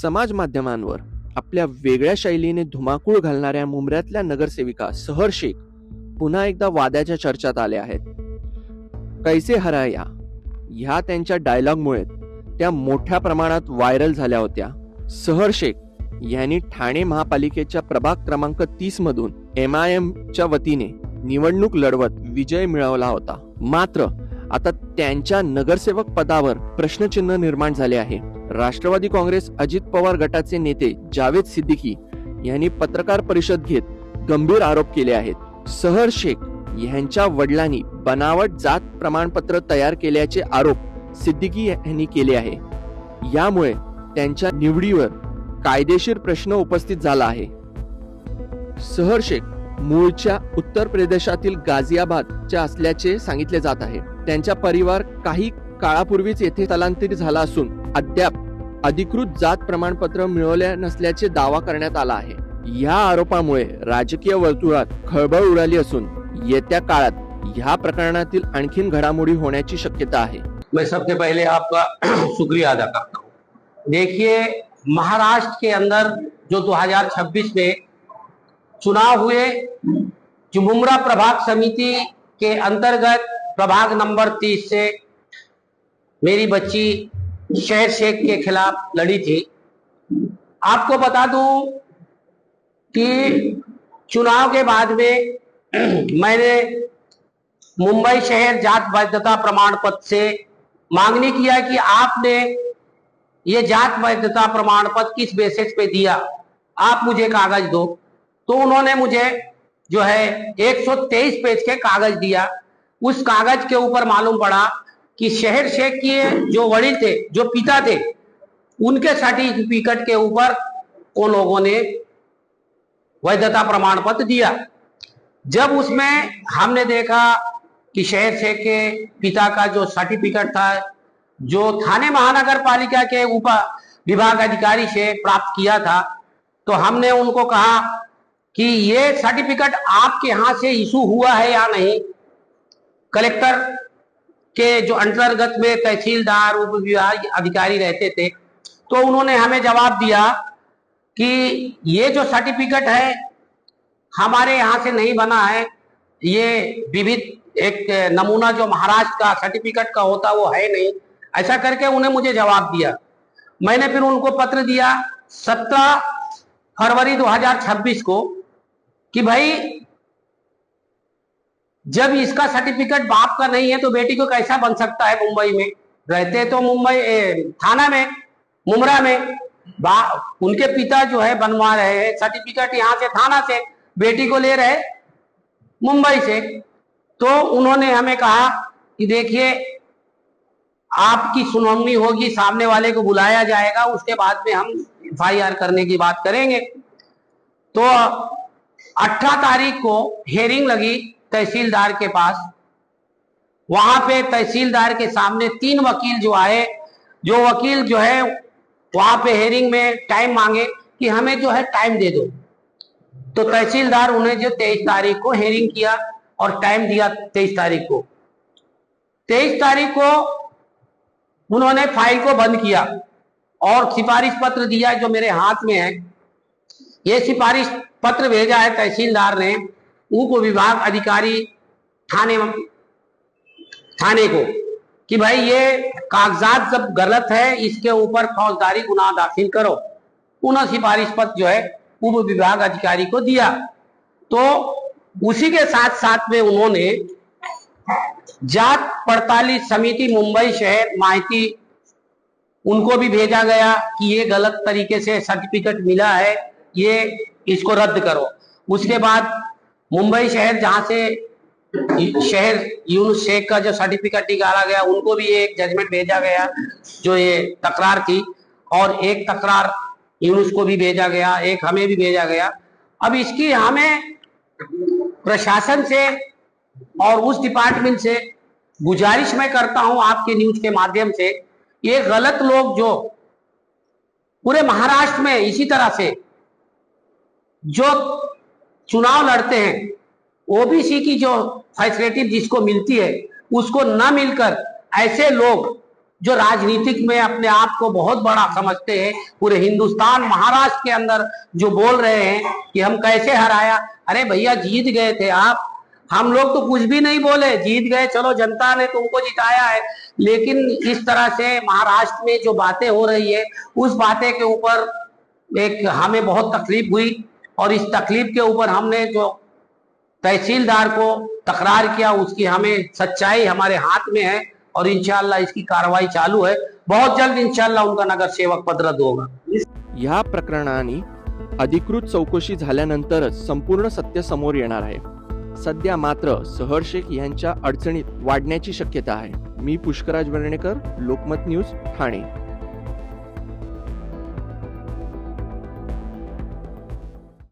समाज माध्यमांवर आपल्या वेगळ्या शैलीने धुमाकूळ घालणाऱ्या मुंब्र्यातल्या नगरसेविका सहर शेख पुन्हा एकदा वादाच्या चर्चेत आल्या आहेत. कैसे हराया ह्या त्यांच्या डायलॉगमुळे त्या मोठ्या प्रमाणात व्हायरल झाल्या होत्या. सहर शेख यांनी ठाणे महापालिकेच्या प्रभाग क्रमांक 30 मधून MIM च्या वतीने निवडणूक लढवत विजय मिळवला होता. मात्र आता त्यांच्या नगरसेवक पदावर प्रश्नचिन्ह निर्माण झाले आहे. राष्ट्रवादी काँग्रेस अजित पवार गटाचे नेते जावेद सिद्दीकी यांनी पत्रकार परिषद घेत गंभीर आरोप केले आहेत. सहर शेख यांच्या वडिलांनी बनावट जात प्रमाणपत्र तयार केल्याचे आरोप सिद्दीकी यांनी केले आहे. यामुळे त्यांच्या निवडीवर कायदेशीर प्रश्न उपस्थित झाला आहे. सहर शेख मूळच्या उत्तर प्रदेशातील गाझियाबादच्या असल्याचे सांगितले जात आहे. त्यांचा परिवार काही काळापूर्वीच येथे स्थलांतरित झाला असून अद्याप अधिकृत जात प्रमाणपत्र मिळवले नसल्याचे दावा करण्यात आला आहे. या आरोपामुळे राजकीय वर्तुळात खळबळ उडाली असून येत्या काळात ह्या प्रकरणातील आणखीन घडामोडी होण्याची शक्यता आहे. मैं सबसे पहले आपका शुक्रिया अदा करता हूँ. देखिए, महाराष्ट्र के अंदर जो 2026 में चुनाव हुए, जो मुंब्रा प्रभाग समिति के अंतर्गत प्रभाग नंबर 30 से मेरी बच्ची शहर शेख के खिलाफ लड़ी थी. आपको बता दूं कि चुनाव के बाद में मैंने मुंबई शहर जात वैधता प्रमाण पत्र से मांगनी किया कि आपने ये जात वैधता प्रमाण पत्र किस बेसिस पे दिया, आप मुझे कागज दो. तो उन्होंने मुझे जो है 123 पेज के कागज दिया. उस कागज के ऊपर मालूम पड़ा कि शहर शेख के जो वडील थे, जो पिता थे, उनके सर्टिफिकेट के ऊपर उन लोगों ने वैधता प्रमाण पत्र दिया. जब उसमें हमने देखा कि शहर शेख के पिता का जो सर्टिफिकेट था, जो थाने महानगर पालिका के ऊपर विभाग अधिकारी से प्राप्त किया था, तो हमने उनको कहा कि ये सर्टिफिकेट आपके यहाँ से इशू हुआ है या नहीं. कलेक्टर के जो अंतर्गत में तहसीलदार उप विभाग अधिकारी रहते थे, तो उन्होंने हमें जवाब दिया कि ये जो सर्टिफिकेट है हमारे यहाँ से नहीं बना है, ये विविध एक नमूना जो महाराष्ट्र का सर्टिफिकेट का होता वो है नहीं. ऐसा करके उन्हें मुझे जवाब दिया. मैंने फिर उनको पत्र दिया 17 फरवरी 2026 को कि भाई जब इसका सर्टिफिकेट बाप का नहीं है तो बेटी को कैसा बन सकता है. मुंबई में रहते तो मुंबई थाना में मुंब्रा में उनके पिता जो है बनवा रहे हैं सर्टिफिकेट यहाँ से थाना से, बेटी को ले रहे मुंबई से. तो उन्होंने हमें कहा कि देखिए आपकी सुनवाई होगी, सामने वाले को बुलाया जाएगा, उसके बाद में हम FIR करने की बात करेंगे. तो 18 तारीख को हेयरिंग लगी तहसीलदार के पास. वहां पे तहसीलदार के सामने 3 वकील जो आए, जो वकील जो है वहां पे हेयरिंग में टाइम मांगे कि हमें जो है टाइम दे दो. तो तहसीलदार उन्हें जो 23 तारीख को हेयरिंग किया और टाइम दिया 23 तारीख को. 23 तारीख को उन्होंने फाइल को बंद किया और सिफारिश पत्र दिया जो मेरे हाथ में है. ये सिफारिश पत्र भेजा है तहसीलदार ने उप विभाग अधिकारी थाने को कि भाई ये कागजात सब गलत है, इसके ऊपर फौजदारी गुनाह दाखिल करो. उन्होंने सिफारिश पत्र जो है उप विभाग अधिकारी को दिया. तो उसी के साथ साथ में उन्होंने जात पड़ताली समिति मुंबई शहर माहिती उनको भी भेजा गया कि ये गलत तरीके से सर्टिफिकेट मिला है, ये इसको रद्द करो. उसके बाद मुंबई शहर जहां से शहर यूनुस शेख का जो सर्टिफिकेट निकाला गया उनको भी एक जजमेंट भेजा गया जो ये तकरार थी, और एक तकरार यूनुस को भी भेजा गया, एक हमें भी भेजा गया. अब इसकी हमें प्रशासन से और उस डिपार्टमेंट से गुजारिश मैं करता हूं आपके न्यूज के माध्यम से, ये गलत लोग जो पूरे महाराष्ट्र में इसी तरह से जो चुनाव लड़ते हैं, OBC की जो फैसिलिटी जिसको मिलती है उसको न मिलकर ऐसे लोग जो राजनीतिक में अपने आप को बहुत बड़ा समझते हैं, पूरे हिंदुस्तान महाराष्ट्र के अंदर जो बोल रहे हैं कि हम कैसे हराया। अरे भैया जीत गए थे आप, हम लोग तो कुछ भी नहीं बोले, जीत गए, चलो जनता ने तुमको जिताया है। लेकिन इस तरह से महाराष्ट्र में जो बातें हो रही है, उस बातें के ऊपर एक हमें बहुत तकलीफ हुई, और इस तकलीफ के ऊपर हमने जो तहसीलदार को तकरार किया, उसकी हमें सच्चाई हमारे हाथ में है, और इंशाल्लाह इसकी कार्रवाई चालू है। बहुत जल्द इंशाल्लाह उनका नगर सेवक पद रद्द होगा। या प्रकरणाने अधिकृत चौकशी झाल्यानंतरच संपूर्ण सत्य समोर येणार आहे। सध्या मात्र सहर शेख यांच्या अडचणीत वाढण्याची शक्यता आहे। मी पुष्कराज वर्णेकर, लोकमत न्यूज, ठाणे।